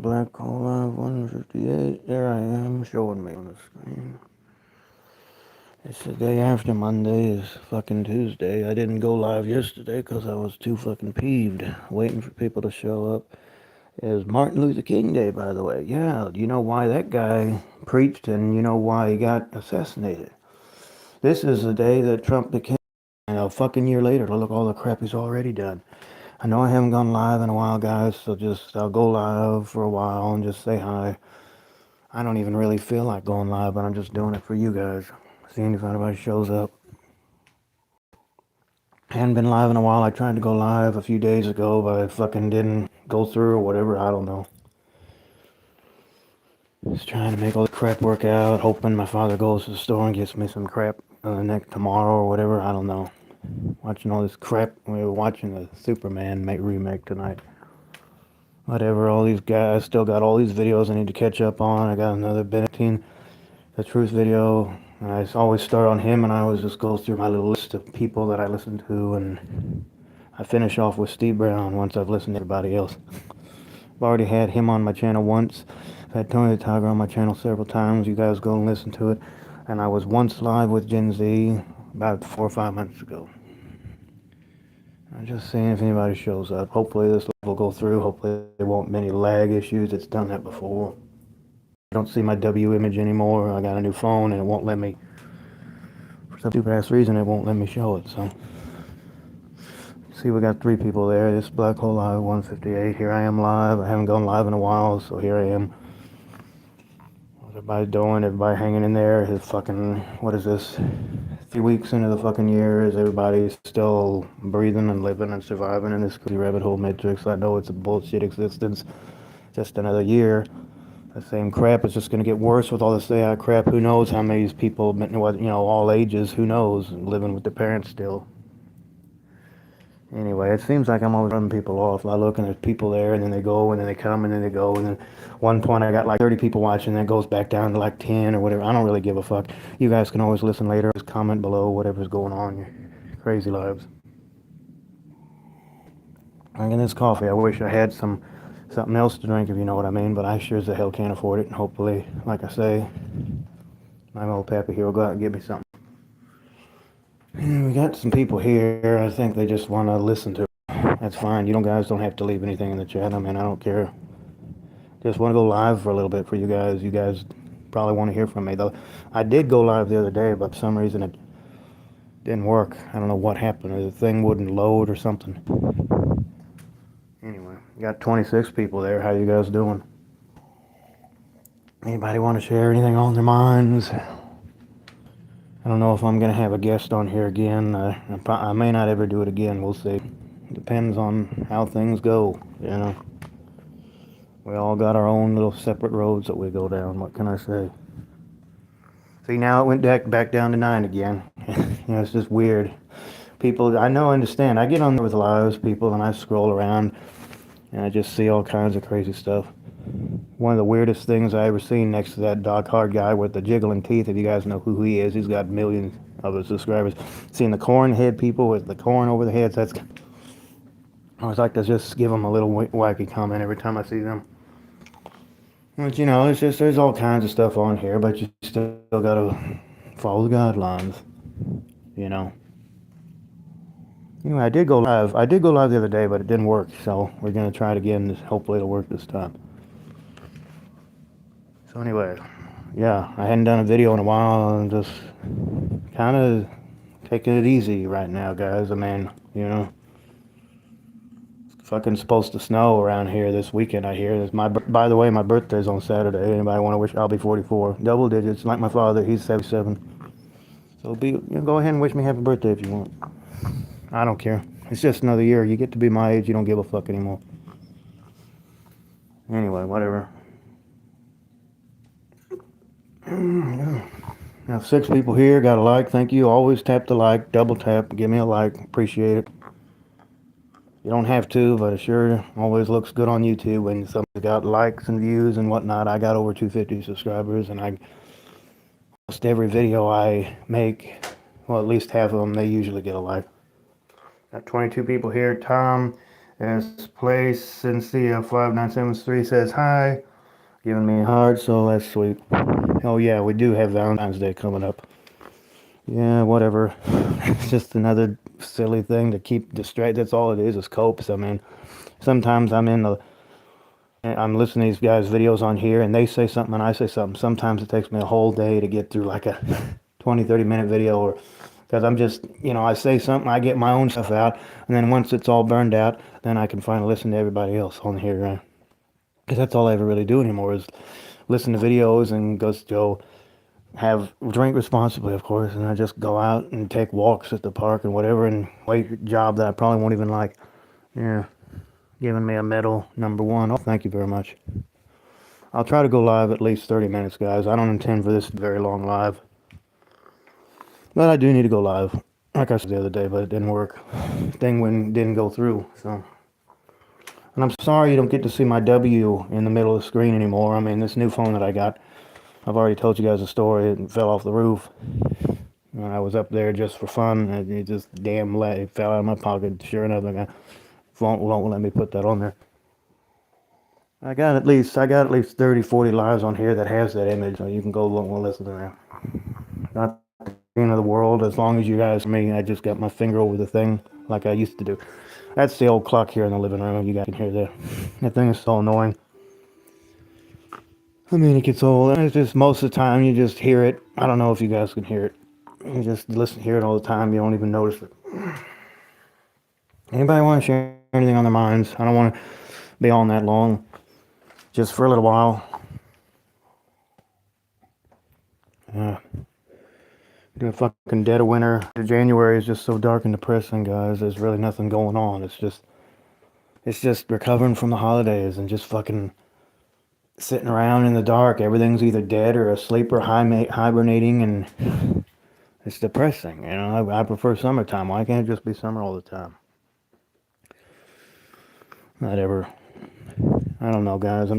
Black Hole Live 158. There I am, showing me on the screen. It's the day after Monday is fucking Tuesday. I didn't go live yesterday because I was too fucking peeved, waiting for people to show up. It was Martin Luther King Day, by the way. Yeah, do you know why that guy preached and you know why he got assassinated? This is the day that Trump became, and a fucking year later, look all the crap he's already done. I know I haven't gone live in a while, guys, so I'll go live for a while and just say hi. I don't even really feel like going live, but I'm just doing it for you guys. Seeing if anybody shows up. I hadn't been live in a while. I tried to go live a few days ago, but it fucking didn't go through or whatever. I don't know. Just trying to make all the crap work out, hoping my father goes to the store and gets me some crap next tomorrow or whatever. I don't know. Watching all this crap. We were watching the Superman remake tonight. Whatever, all these guys, still got all these videos I need to catch up on. I got another Benedictine, the Truth video. And I always start on him and I always just go through my little list of people that I listen to. And I finish off with Steve Brown once I've listened to everybody else. I've already had him on my channel once. I've had Tony the Tiger on my channel several times. You guys go and listen to it. And I was once live with Gen Z about 4 or 5 months ago. I'm just seeing if anybody shows up. Hopefully this will go through. Hopefully there won't be any lag issues. It's done that before. I don't see my W image anymore. I got a new phone and it won't let me, for some stupid ass reason, it won't let me show it. So, see, we got 3 people there. This Black Hole Live 158. Here I am live. I haven't gone live in a while, so here I am. What's everybody doing? Everybody hanging in there. His fucking, what is this? 3 weeks into the fucking year, is everybody still breathing and living and surviving in this crazy rabbit hole matrix? I know it's a bullshit existence. Just another year. The same crap is just going to get worse with all this AI crap. Who knows how many people, all ages, who knows, living with their parents still. Anyway, it seems like I'm always running people off. I look and there's people there, and then they go, and then they come, and then they go, and then one point I got like 30 people watching, then it goes back down to like 10 or whatever. I don't really give a fuck. You guys can always listen later. Just comment below whatever's going on in your crazy lives. Drinking this coffee. I wish I had something else to drink, if you know what I mean, but I sure as the hell can't afford it. And hopefully, like I say, my old pappy here will go out and get me something. And we got some people here. I think they just want to listen to it. That's fine. You guys don't have to leave anything in the chat. I mean, I don't care. Just want to go live for a little bit for you guys. You guys probably want to hear from me, though. I did go live the other day, but for some reason it didn't work. I don't know what happened. The thing wouldn't load or something. Anyway, got 26 people there. How you guys doing? Anybody want to share anything on their minds? I don't know if I'm going to have a guest on here again. I may not ever do it again. We'll see. Depends on how things go, you know. We all got our own little separate roads that we go down. What can I say? See, now it went back down to 9 again. It's just weird. People, I understand. I get on there with lives, people, and I scroll around, and I just see all kinds of crazy stuff. One of the weirdest things I ever seen next to that Doc Hard guy with the jiggling teeth, if you guys know who he is, he's got millions of his subscribers. Seeing the corn head people with the corn over the heads, I always like to just give them a little wacky comment every time I see them. But it's just, there's all kinds of stuff on here, but you still gotta follow the guidelines, you know. Anyway, I did go live. I did go live the other day, but it didn't work, so we're gonna try it again. Hopefully it'll work this time. So anyway, yeah, I hadn't done a video in a while, and just kind of taking it easy right now, guys. I mean, it's fucking supposed to snow around here this weekend, I hear. By the way, my birthday's on Saturday. Anybody want to wish? I'll be 44. Double digits, like my father. He's 77. So go ahead and wish me happy birthday if you want. I don't care. It's just another year. You get to be my age, you don't give a fuck anymore. Anyway, whatever. Now, 6 people here, got a like. Thank you. Always tap the like, double tap, give me a like. Appreciate it. You don't have to, but it sure always looks good on YouTube when somebody's got likes and views and whatnot. I got over 250 subscribers, and almost every video I make, well, at least half of them, they usually get a like. Got 22 people here. Tom S. Place Cynthia 5973 says hi, giving me a heart, so that's sweet. Oh yeah, we do have Valentine's Day coming up. Yeah, whatever. It's just another silly thing to keep distracted. That's all it is copes. I mean, sometimes I'm listening to these guys' videos on here, and they say something and I say something. Sometimes it takes me a whole day to get through like a 20, 30-minute video, or because I'm just, I say something, I get my own stuff out, and then once it's all burned out, then I can finally listen to everybody else on here. Because that's all I ever really do anymore is listen to videos and go drink responsibly, of course, and I just go out and take walks at the park and whatever, and wait for a job that I probably won't even like. Yeah, giving me a medal, #1. Oh, thank you very much. I'll try to go live at least 30 minutes, guys. I don't intend for this very long live, but I do need to go live. Like I said the other day, but it didn't work. Didn't go through, so. And I'm sorry you don't get to see my W in the middle of the screen anymore. I mean, this new phone that I got, I've already told you guys the story. It fell off the roof. And I was up there just for fun, and it just it fell out of my pocket. Sure enough, the guy won't let me put that on there. I got at least 30, 40 lives on here that has that image, so you can go look and listen to that. Not the end of the world, as long as you guys, I just got my finger over the thing like I used to do. That's the old clock here in the living room. You guys can hear that. That thing is so annoying. I mean, it gets old. It's just most of the time you just hear it. I don't know if you guys can hear it. You just hear it all the time. You don't even notice it. Anybody want to share anything on their minds? I don't want to be on that long. Just for a little while. The fucking dead of winter. January is just so dark and depressing, guys. There's really nothing going on. It's just recovering from the holidays and just fucking sitting around in the dark. Everything's either dead or asleep or hibernating, and it's depressing. I prefer summertime. Why can't it just be summer all the time? Whatever. I don't know, guys.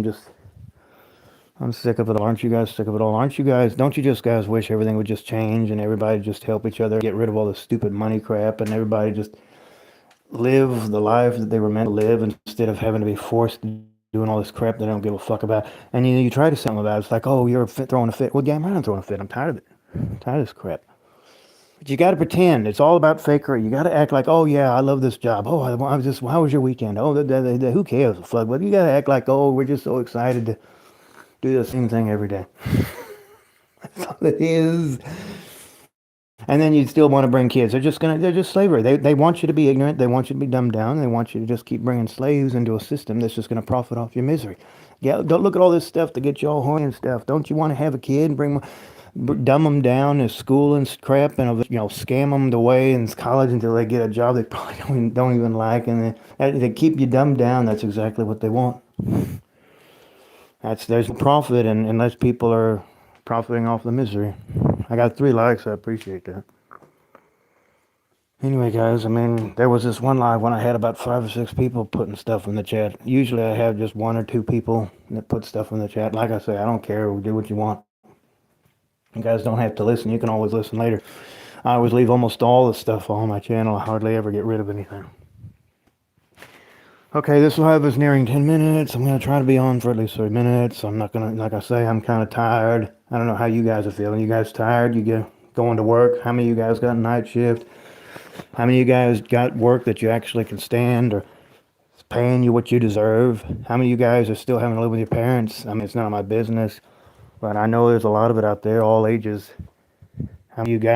I'm sick of it all. Aren't you guys sick of it all? Aren't you guys? Don't you just guys wish everything would just change and everybody just help each other, get rid of all this stupid money crap, and everybody just live the life that they were meant to live instead of having to be forced to doing all this crap they don't give a fuck about. And you try to say something about it. It's like, oh, you're throwing a fit. Well, damn right I'm throwing a fit. I'm tired of it. I'm tired of this crap. But you got to pretend. It's all about fakery. You got to act like, oh, yeah, I love this job. Oh, how was your weekend? Oh, who cares? Fuck. But you got to act like, oh, we're just so excited to do the same thing every day. That's all it is. And then you still want to bring kids. They're just slavery. They want you to be ignorant. They want you to be dumbed down. They want you to just keep bringing slaves into a system that's just going to profit off your misery. Yeah, don't look at all this stuff to get you all horny and stuff. Don't you want to have a kid and dumb them down in school and crap, and scam them away in college until they get a job they probably don't even like, and they keep you dumbed down. That's exactly what they want. There's profit, and unless people are profiting off the misery. I got 3 likes. I appreciate that. Anyway, guys, there was this one live when I had about 5 or 6 people putting stuff in the chat. Usually I have just 1 or 2 people that put stuff in the chat. Like I say, I don't care. Do what you want. You guys don't have to listen. You can always listen later. I always leave almost all the stuff on my channel. I hardly ever get rid of anything. Okay, this live is nearing 10 minutes. I'm going to try to be on for at least 3 minutes. I'm not going to, like I say, I'm kind of tired. I don't know how you guys are feeling. You guys tired? You going to work? How many of you guys got a night shift? How many of you guys got work that you actually can stand or is paying you what you deserve? How many of you guys are still having to live with your parents? It's none of my business, but I know there's a lot of it out there, all ages. How many of you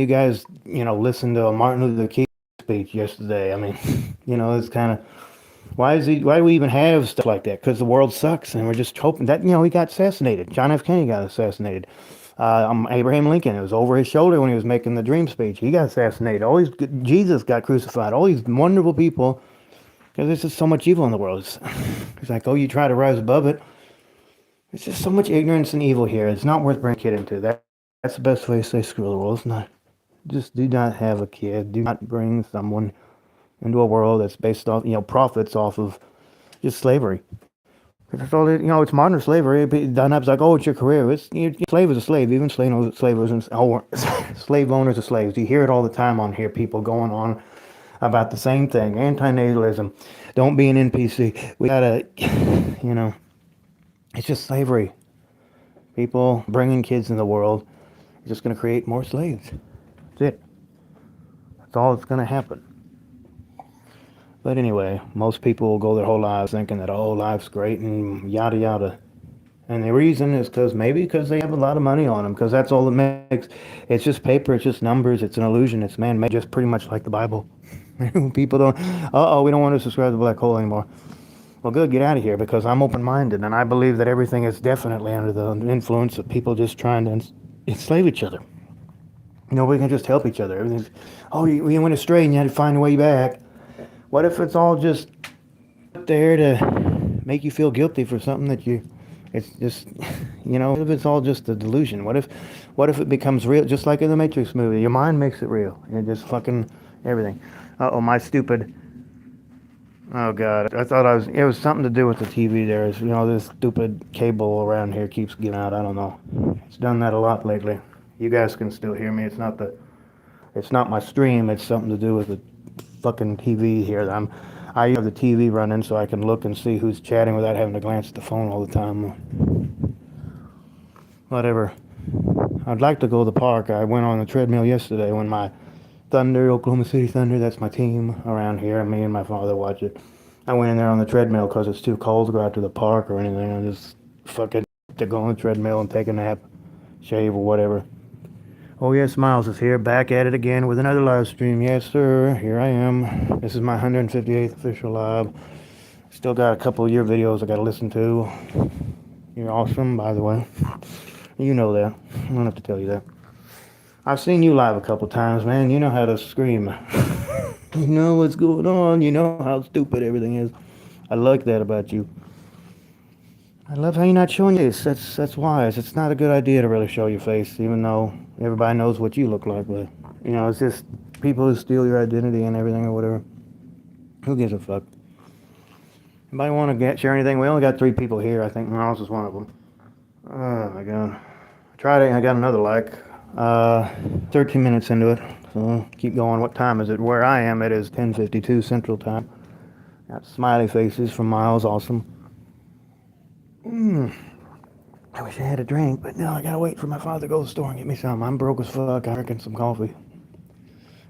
guys listen to a Martin Luther King speech yesterday? It's kind of, why do we even have stuff like that? Because the world sucks, and we're just hoping that, he got assassinated. John F. Kennedy got assassinated. Abraham Lincoln, it was over his shoulder when he was making the dream speech. He got assassinated. Jesus got crucified. All these wonderful people, because there's just so much evil in the world. It's like, oh, you try to rise above it. There's just so much ignorance and evil here. It's not worth bringing a kid into. That's the best way to say screw the world. It's not. Just do not have a kid. Do not bring someone into a world that's based off, profits off of just slavery. That's all it's modern slavery. Done up's like, oh, it's your career. Slave is a slave. Even slave owners, slave owners are slaves. You hear it all the time on here. People going on about the same thing. Anti-natalism. Don't be an NPC. We gotta, it's just slavery. People bringing kids in the world is just gonna create more slaves. That's it. That's all that's gonna happen. But anyway, most people will go their whole lives thinking that, oh, life's great and yada yada. And the reason is because they have a lot of money on them, because that's all it makes. It's just paper, it's just numbers, it's an illusion, it's man-made, just pretty much like the Bible. People don't, we don't want to subscribe to the black hole anymore. Well, good, get out of here, because I'm open-minded, and I believe that everything is definitely under the influence of people just trying to enslave each other. Nobody can just help each other. Everything's, you went astray and you had to find a way back. What if it's all just there to make you feel guilty for something it's just, what if it's all just a delusion? What if it becomes real, just like in the Matrix movie? Your mind makes it real. It just fucking everything. My stupid, oh God, I thought it was something to do with the TV there. This stupid cable around here keeps getting out. I don't know. It's done that a lot lately. You guys can still hear me. It's not my stream. It's something to do with the fucking TV here. I have the TV running so I can look and see who's chatting without having to glance at the phone all the time. Whatever. I'd like to go to the park. I went on the treadmill yesterday when my Thunder, Oklahoma City Thunder, that's my team around here, and me and my father watch it. I went in there on the treadmill because it's too cold to go out to the park or anything. I just fucking to go on the treadmill and take a nap, shave or whatever. Oh yes, Miles is here, back at it again with another live stream. Yes, sir, here I am. This is my 158th official live. Still got a couple of your videos I gotta listen to. You're awesome, by the way. You know that. I don't have to tell you that. I've seen you live a couple times, man. You know how to scream. You know what's going on. You know how stupid everything is. I like that about you. I love how you're not showing your face. That's wise. It's not a good idea to really show your face, even though everybody knows what you look like. But it's just people who steal your identity and everything or whatever. Who gives a fuck? Anybody want to share anything? We only got 3 people here. I think Miles is one of them. Oh my God! I tried it. I got another like. 13 minutes into it. So keep going. What time is it? Where I am, it is 10:52 Central Time. Got smiley faces from Miles. Awesome. I wish I had a drink, but no, I gotta wait for my father to go to the store and get me some. I'm broke as fuck. I'm drinking some coffee.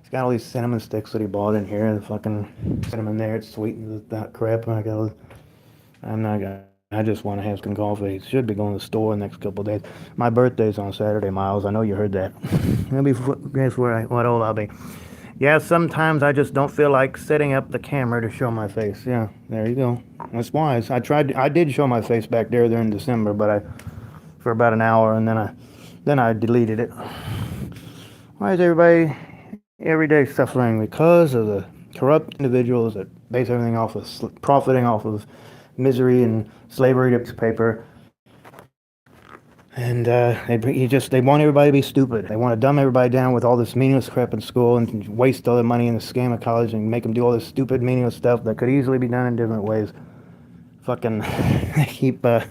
He's got all these cinnamon sticks that he bought in here. The fucking cinnamon there, it's sweetened that crap. I just want to have some coffee. Should be going to the store the next couple of days. My birthday's on Saturday, Miles. I know you heard that. Guess what old I'll be. Yeah, sometimes I just don't feel like setting up the camera to show my face. Yeah, there you go. That's wise. I did show my face back there in December, but for about an hour, and then I deleted it. Why is everybody every day suffering? Because of the corrupt individuals that base everything off of profiting off of misery and slavery to paper. And they want everybody to be stupid. They want to dumb everybody down with all this meaningless crap in school and waste all their money in the scam of college and make them do all this stupid, meaningless stuff that could easily be done in different ways. Fucking, they keep, they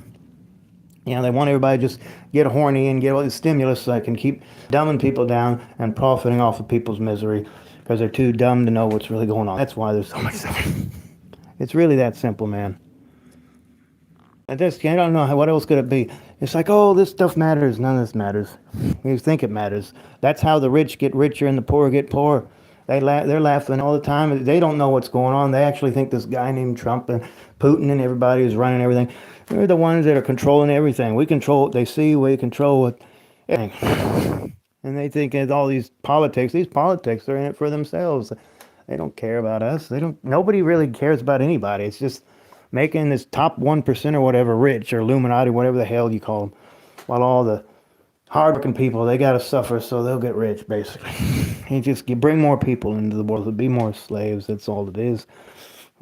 want everybody to just get horny and get all this stimulus so they can keep dumbing people down and profiting off of people's misery because they're too dumb to know what's really going on. That's why there's so much suffering. It's really that simple, man. I don't know what else could it be. It's like, oh, this stuff matters. None of this matters. You think it matters. That's how the rich get richer and the poor get poorer. They're laughing all the time. They don't know what's going on. They actually think this guy named Trump and Putin and everybody who's running everything. They're the ones that are controlling everything. We control what they see. We control what everything. And they think that all these politics are in it for themselves. They don't care about us. Nobody really cares about anybody. It's just making this top 1% or whatever rich, or Illuminati, whatever the hell you call them, while all the hardworking people, they gotta suffer so they'll get rich, basically. You just you bring more people into the world, there'll be more slaves. That's all it is.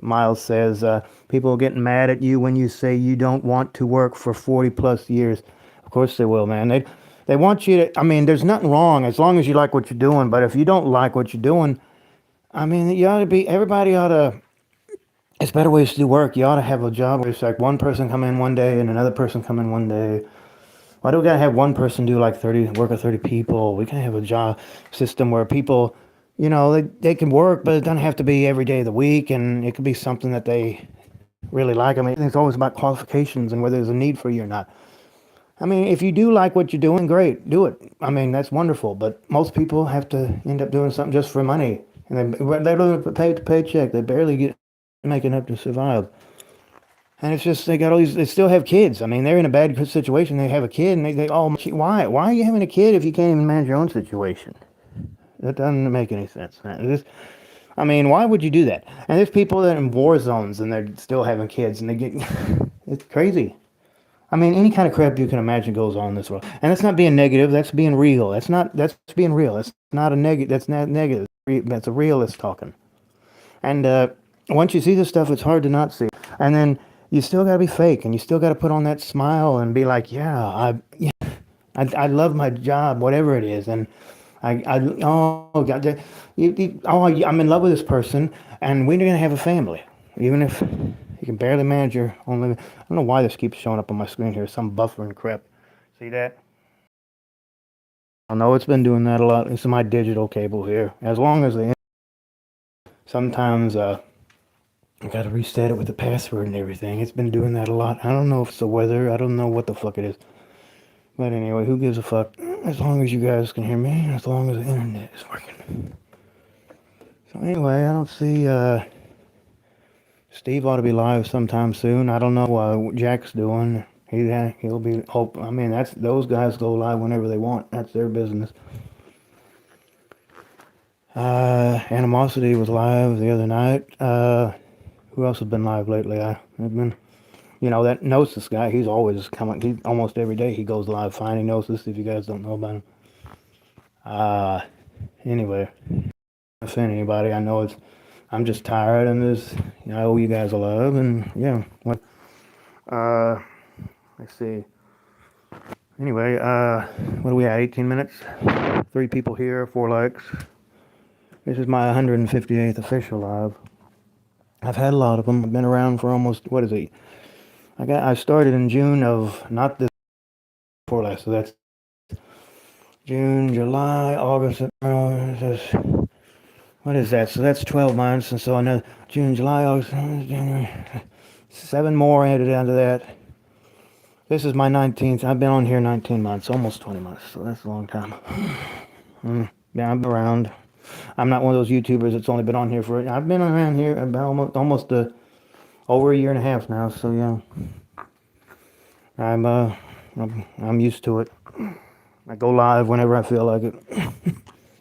Miles says, people are getting mad at you when you say you don't want to work for 40 plus years. Of course they will, man. They want you to, I mean, there's nothing wrong as long as you like what you're doing. But if you don't like what you're doing, I mean, you ought to be, everybody ought to, it's better ways to do work. You ought to have a job where it's like one person come in one day and another person come in one day. Why do we gotta have one person do like 30, work with 30 people? We can have a job system where people, they can work, but it doesn't have to be every day of the week, and it could be something that they really like. I mean, it's always about qualifications and whether there's a need for you or not. I mean, if you do like what you're doing, great, do it. I mean, that's wonderful. But most people have to end up doing something just for money, and they live pay to paycheck. They barely get making up to survive. And it's just they got all these. They still have kids. I mean, they're in a bad situation. They have a kid, and they oh, why are you having a kid if you can't even manage your own situation? That doesn't make any sense, man. I mean, why would you do that? And there's people that are in war zones and they're still having kids, and they get it's crazy. I mean, any kind of crap you can imagine goes on in this world, and that's not being negative. That's being real. That's being real. That's not a negative. That's not negative. That's a realist talking. And once you see this stuff, it's hard to not see. And then you still got to be fake, and you still got to put on that smile and be like, yeah, I love my job, whatever it is, and oh God, I'm in love with this person, and we're gonna have a family, even if you can barely manage your own living. I don't know why this keeps showing up on my screen here, some buffering crap. See that? I know it's been doing that a lot. It's my digital cable here. As long as they, sometimes I gotta reset it with the password and everything. It's been doing that a lot. I don't know if it's the weather. I don't know what the fuck it is. But anyway, who gives a fuck? As long as you guys can hear me, as long as the internet is working. So anyway, I don't see Steve ought to be live sometime soon. I don't know what Jack's doing. He'll be hope. I mean, that's those guys go live whenever they want. That's their business. Animosity was live the other night. Who else has been live lately? I've been, that Gnosis guy. He's always coming. He almost every day he goes live. Finding Gnosis. If you guys don't know about him. Anyway, offend anybody. I know it's. I'm just tired, and I owe you guys a love, and yeah. What? Uh, let's see. Anyway, what do we have? 18 minutes. 3 people here. 4 likes. This is my 158th official live. I've had a lot of them. I've been around for almost, what is it? I started in June of, not this before last, so that's June, July, August, what is that? So that's 12 months, and so another June, July, August, January, 7 more added onto that. This is my 19th. I've been on here 19 months, almost 20 months, so that's a long time. Yeah, I've been around. I'm not one of those YouTubers that's only been on here for. I've been around here about almost over a year and a half now. So yeah, I'm used to it. I go live whenever I feel like it.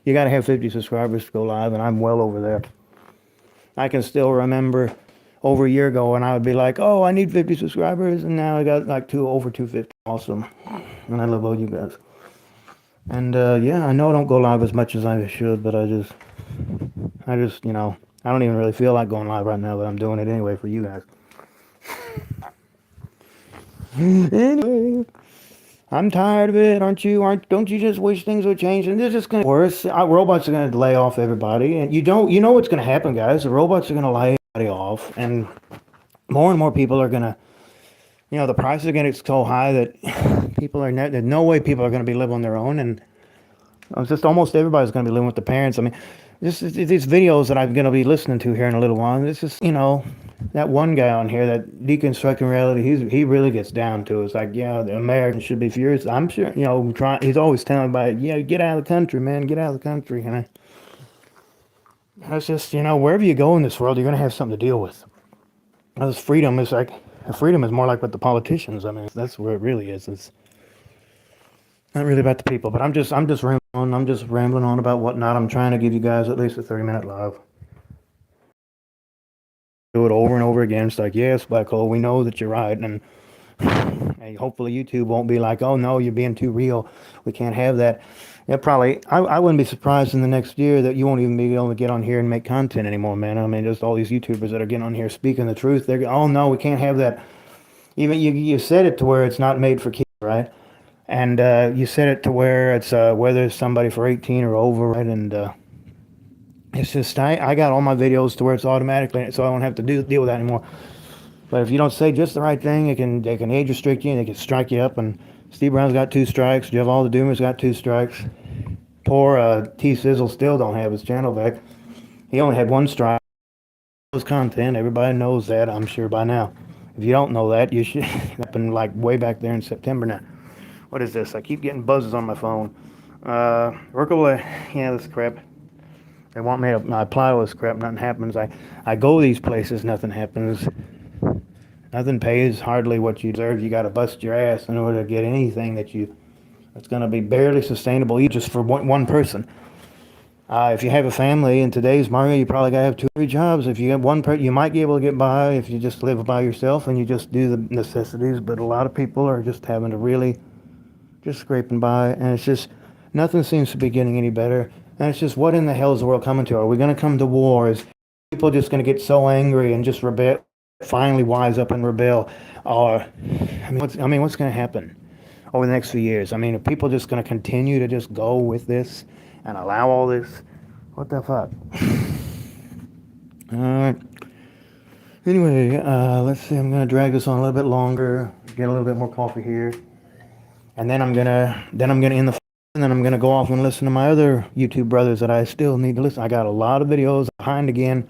You gotta have 50 subscribers to go live, and I'm well over there. I can still remember over a year ago, and I would be like, "Oh, I need 50 subscribers," and now I got like over 250. Awesome, and I love all you guys. And yeah, I know I don't go live as much as I should, but I just, I don't even really feel like going live right now, but I'm doing it anyway for you guys. Anyway, I'm tired of it, aren't you? Don't you just wish things would change? And they're just gonna worse. Robots are gonna lay off everybody, and you know what's gonna happen, guys. The robots are gonna lay everybody off, and more people are gonna, the prices are gonna get so high that there's no way people are gonna be living on their own, and it's just almost everybody's going to be living with their parents. I mean, these videos that I'm going to be listening to here in a little while. This is, that one guy on here that deconstructing reality. He really gets down to it. It's like, yeah, the Americans should be furious. I'm sure, he's always telling everybody, yeah, get out of the country, man, get out of the country. And it's just, wherever you go in this world, you're going to have something to deal with. Because freedom is more like what the politicians. I mean, that's where it really is. It's not really about the people, but I'm just rambling on. I'm just rambling on about whatnot. I'm trying to give you guys at least a 30-minute live. Do it over and over again. It's like, yes, Black Hole, we know that you're right, and Hey, hopefully YouTube won't be like, oh no, you're being too real. We can't have that. Yeah, probably. I wouldn't be surprised in the next year that you won't even be able to get on here and make content anymore, man. I mean, just all these YouTubers that are getting on here speaking the truth. Oh no, we can't have that. Even you said it to where it's not made for kids, right? And you said it to where it's whether it's somebody for 18 or over, right? And it's just I got all my videos to where it's automatically, so I don't have to deal with that anymore. But if you don't say just the right thing, they can age restrict you and they can strike you up. And Steve Brown's got 2 strikes. Jeff All the Doomer's got 2 strikes. Poor T Sizzle still don't have his channel back. He only had 1 strike. His content, everybody knows that, I'm sure by now. If you don't know that, you should. It happened like way back there in September now. What is this? I keep getting buzzes on my phone. Workable, yeah, this crap. They want me to apply all this crap, nothing happens. I go these places, nothing happens. Nothing pays hardly what you deserve. You got to bust your ass in order to get anything that's going to be barely sustainable, just for one person. If you have a family in today's market, you probably got to have 2 or 3 jobs. If you have one person, you might be able to get by if you just live by yourself and you just do the necessities. But a lot of people are just having to really just scraping by, and it's just nothing seems to be getting any better. And it's just, what in the hell is the world coming to? Are we going to come to war? Is people just going to get so angry and just rebel, finally wise up and rebel? Or what's going to happen over the next few years? I mean, are people just going to continue to just go with this and allow all this? What the fuck? All right. Anyway, let's see. I'm going to drag this on a little bit longer. Get a little bit more coffee here, and then I'm gonna end the. And then I'm going to go off and listen to my other YouTube brothers that I still need to listen. I got a lot of videos behind again.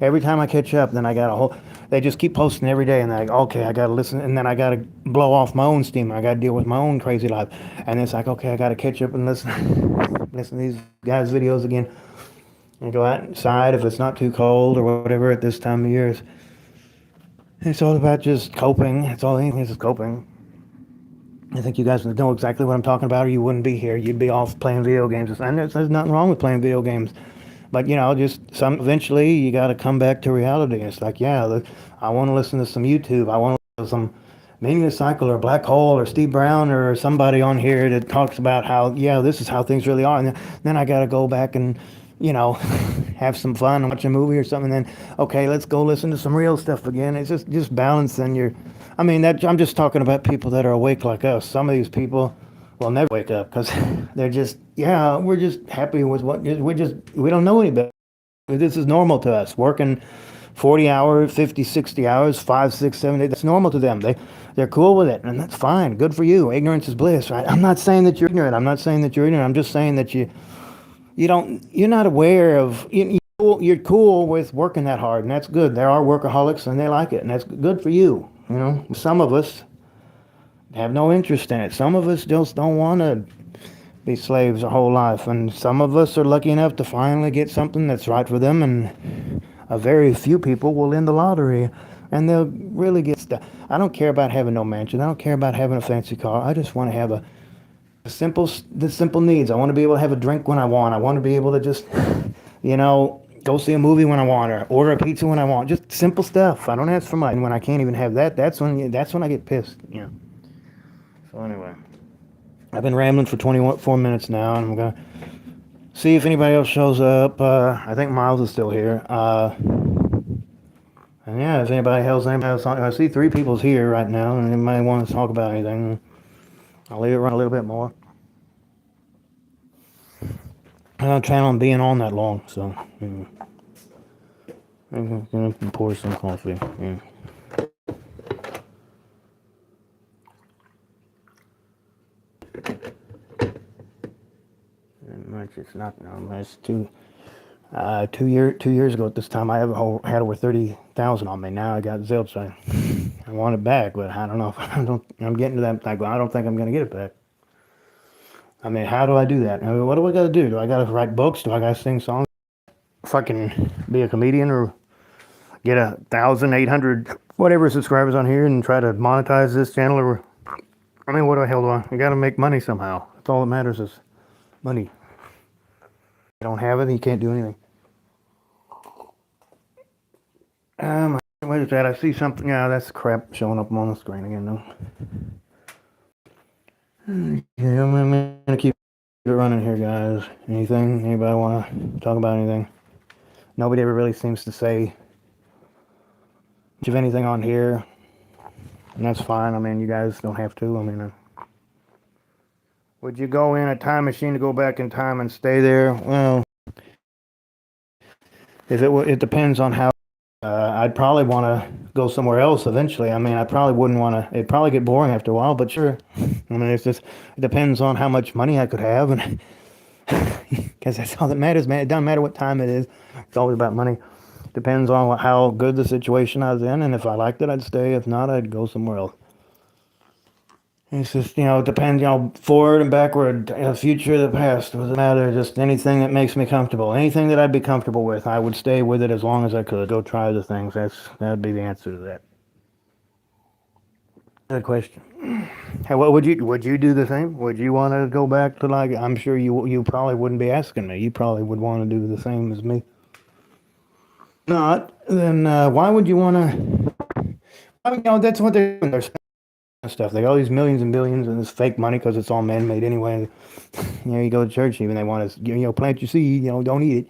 Every time I catch up, then I got a whole... They just keep posting every day, and they're like, okay, I got to listen. And then I got to blow off my own steam. I got to deal with my own crazy life. And it's like, okay, I got to catch up and listen to these guys' videos again. And go outside if it's not too cold or whatever at this time of year. It's all about just coping. It's all anything is coping. I think you guys know exactly what I'm talking about, or you wouldn't be here. You'd be off playing video games. And there's nothing wrong with playing video games. But, just eventually you got to come back to reality. It's like, yeah, I want to listen to some YouTube. I want to listen to some Meaningless Cycle or Black Hole or Steve Brown or somebody on here that talks about how, yeah, this is how things really are. And then I got to go back and, have some fun and watch a movie or something. And then, okay, let's go listen to some real stuff again. It's just balancing your... I'm just talking about people that are awake like us. Some of these people will never wake up because they're just, yeah, we're just happy with we don't know any better. This is normal to us. Working 40 hours, 50, 60 hours, 5, 6, 7 days, that's normal to them. They're cool with it, and that's fine. Good for you. Ignorance is bliss, right? I'm not saying that you're ignorant. I'm not saying that you're ignorant. I'm just saying that you're not aware of, you're cool with working that hard, and that's good. There are workaholics, and they like it, and that's good for you. Some of us have no interest in it. Some of us just don't want to be slaves our whole life, and some of us are lucky enough to finally get something that's right for them, and a very few people will win the lottery, and they'll really get stuff. I don't care about having no mansion. I don't care about having a fancy car. I just want to have the simple needs. I want to be able to have a drink when I want. I want to be able to just, go see a movie when I want, or order a pizza when I want. Just simple stuff. I don't ask for much. And when I can't even have that, that's when I get pissed. So anyway, I've been rambling for 24 minutes now, and I'm gonna see if anybody else shows up. I think Miles is still here. And yeah, if anybody else, I see 3 people's here right now, and anybody wants to talk about anything, I'll leave it run a little bit more. I don't plan on being on that long, so I'm gonna pour some coffee. Yeah. Much it's not. It's 2 years ago at this time I had over 30,000 on me. Now I got zilch. I want it back, but I don't know if I'm getting to that. I don't think I'm gonna get it back. How do I do that? What do I gotta do? Do I gotta write books? Do I gotta sing songs? Fucking be a comedian or get 1,800 whatever subscribers on here and try to monetize this channel? Or what the hell do I gotta make money somehow. That's all that matters is money. You don't have it, you can't do anything. What is that? I see something. Yeah, that's crap showing up on the screen again, though. Okay, I'm gonna keep it running here, guys. Anything? Anybody want to talk about anything? Nobody ever really seems to say much of anything on here, and that's fine. I mean, you guys don't have to. I mean, would you go in a time machine to go back in time and stay there? Well, if it depends on how. I'd probably want to go somewhere else eventually. I mean, I probably wouldn't want to. It'd probably get boring after a while, but sure. I mean, it depends on how much money I could have, and because that's all that matters, man. It doesn't matter what time it is. It's always about money. Depends on how good the situation I was in, and if I liked it, I'd stay. If not, I'd go somewhere else. It's just, it depends, forward and backward, the future, the past, doesn't matter. Just anything that makes me comfortable. Anything that I'd be comfortable with, I would stay with it as long as I could. Go try the things. That'd be the answer to that. Good question. Hey, what would you do the same? Would you want to go back to, like, I'm sure you probably wouldn't be asking me. You probably would want to do the same as me. Not, then why would you want to? I mean, that's what they're doing. They're spending stuff. They got all these millions and billions and this fake money because it's all man-made anyway. You go to church, even they want to, plant your seed, don't eat it.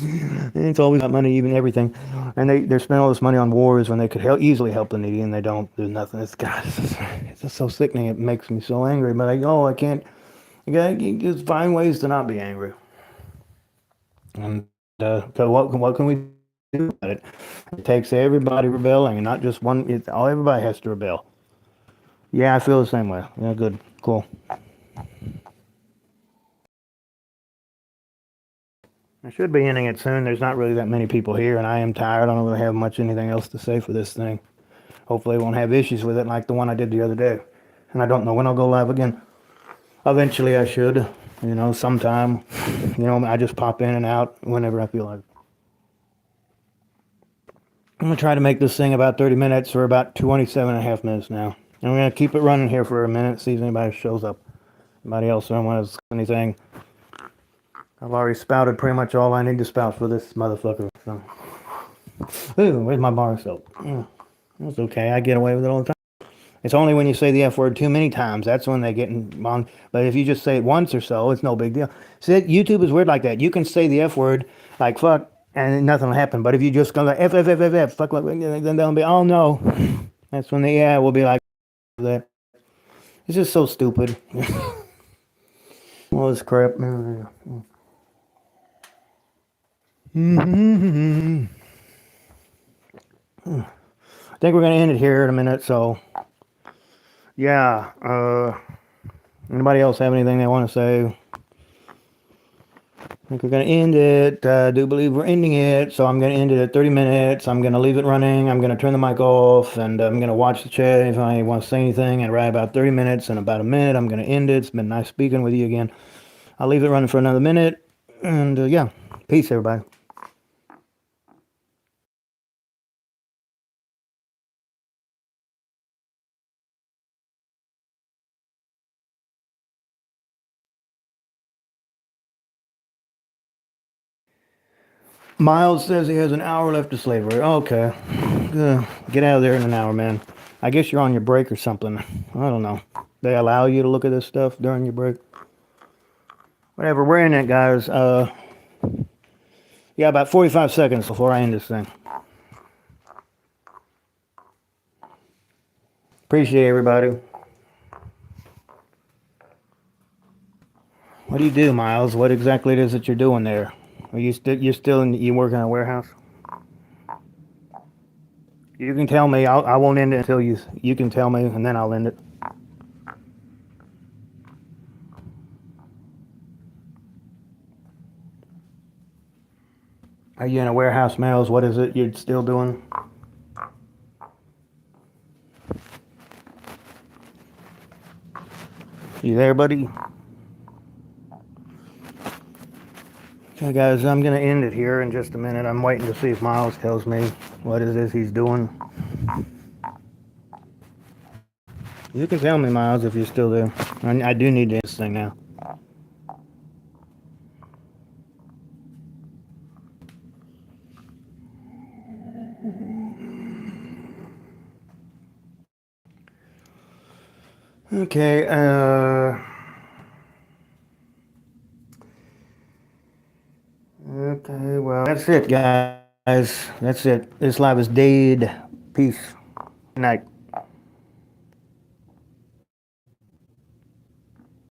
And it's always about money, even everything. And they're spending all this money on wars when they could easily help the needy, and they don't do nothing. It's just so sickening. It makes me so angry. But I can't. You gotta just find ways to not be angry. And 'cause what can we do about it? It takes everybody rebelling, and not just one. Everybody has to rebel. Yeah, I feel the same way. Yeah, good, cool. I should be ending it soon. There's not really that many people here, and I am tired. I don't really have much anything else to say for this thing. Hopefully, I won't have issues with it like the one I did the other day. And I don't know when I'll go live again. Eventually, I should. Sometime. I just pop in and out whenever I feel like. I'm gonna try to make this thing about 30 minutes. We're about 27 and a half minutes now. And we're gonna keep it running here for a minute, see if anybody shows up. Anybody else don't want to say anything? I've already spouted pretty much all I need to spout for this motherfucker. So. Ooh, where's my bar soap? That's okay. I get away with it all the time. It's only when you say the F word too many times that's when they get on. But if you just say it once or so, it's no big deal. See, YouTube is weird like that. You can say the F word like fuck and nothing will happen. But if you just go like F F F F F fuck, then they'll be oh no. That's when will be like that. It's just so stupid. All this crap. I think we're gonna end it here in a minute. So yeah. Anybody else have anything they want to say? I think we're going to end it. I do believe we're ending it. So I'm going to end it at 30 minutes. I'm going to leave it running. I'm going to turn the mic off and I'm going to watch the chat if I want to say anything. And right about 30 minutes and about a minute, I'm going to end it. It's been nice speaking with you again. I'll leave it running for another minute. And yeah, peace, everybody. Miles says he has an hour left of slavery. Okay. Get out of there in an hour, man. I guess you're on your break or something. I don't know. They allow you to look at this stuff during your break? Whatever, we're in it, guys. Yeah, about 45 seconds before I end this thing. Appreciate everybody. What do you do, Miles? What exactly it is that you're doing there? Are you working in a warehouse? You can tell me. I won't end it until you can tell me, and then I'll end it. Are you in a warehouse, Miles? What is it you're still doing? You there, buddy? Okay, guys, I'm gonna end it here in just a minute. I'm waiting to see if Miles tells me what it is he's doing. You can tell me, Miles, if you're still there. I do need to end this thing now. Okay, that's it, guys. That's it. This live is dead. Peace. Good night.